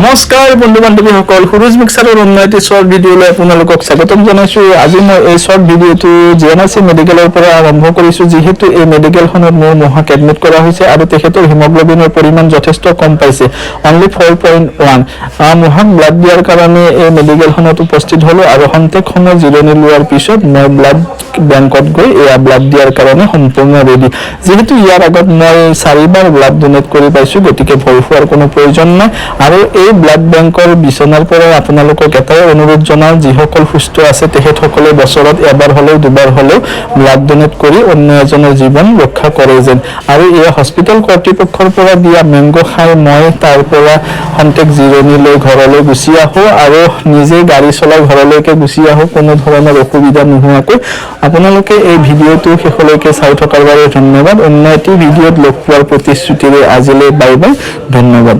নমস্কাৰ বন্ধু বান্ধৱীসকল, সুৰুজ মিক্সাৰৰ অন্য এটি শ্বৰ্ট ভিডিঅ'লৈ আপোনালোকক স্বাগতম জনাইছোঁ। আজি মই এই শ্বৰ্ট ভিডিঅ'টো জিএনআৰচি মেডিকেলৰ পৰা আৰম্ভ কৰিছোঁ, যিহেতু এই মেডিকেলখনত মোৰ মহাক এডমিট কৰা হৈছে আৰু তেখেতৰ হিমগ্ল'বিনৰ পৰিমাণ যথেষ্ট কম পাইছে, অনলি 4.1। মহাক ব্লাড দিয়াৰ কাৰণে এই মেডিকেলখনত উপস্থিত হ'লোঁ আৰু খন্তেক সময় জিৰণি লোৱাৰ পিছত মই ব্লাড বেংকত গৈ এয়া ব্লাড দিয়াৰ কাৰণে সম্পূৰ্ণ ৰেডি। যিহেতু ইয়াৰ আগত মই 4বাৰ ব্লাড ডোনেট কৰি পাইছোঁ, গতিকে ভয় খোৱাৰ কোনো প্ৰয়োজন নাই। আৰু এই ব্লাড বেংকৰ বিচনাৰ পৰা আপোনালোকক এটাই অনুৰোধ জনাওঁ, যিসকল সুস্থ আছে তেখেতসকলে বছৰত এবাৰ হ'লেও দুবাৰ হ'লেও ব্লাড ডোনেট কৰি অন্য এজনৰ জীৱন ৰক্ষা কৰে যেন। আৰু এই হস্পিটেল কৰ্তৃপক্ষৰ পৰা দিয়া মেংগ' খাই মই তাৰ পৰা খন্তেক জিৰণি লৈ ঘৰলৈ গুচি আহোঁ আৰু নিজে গাড়ী চলাই ঘৰলৈকে গুচি আহোঁ, কোনো ধৰণৰ অসুবিধা নোহোৱাকৈ। আপোনালোকে এই ভিডিঅ'টো শেষলৈকে চাই থকাৰ বাবে ধন্যবাদ। অন্য এটি ভিডিঅ'ত লগ পোৱাৰ প্ৰতিশ্ৰুতিৰে আজিলৈ বাই বাই, ধন্যবাদ।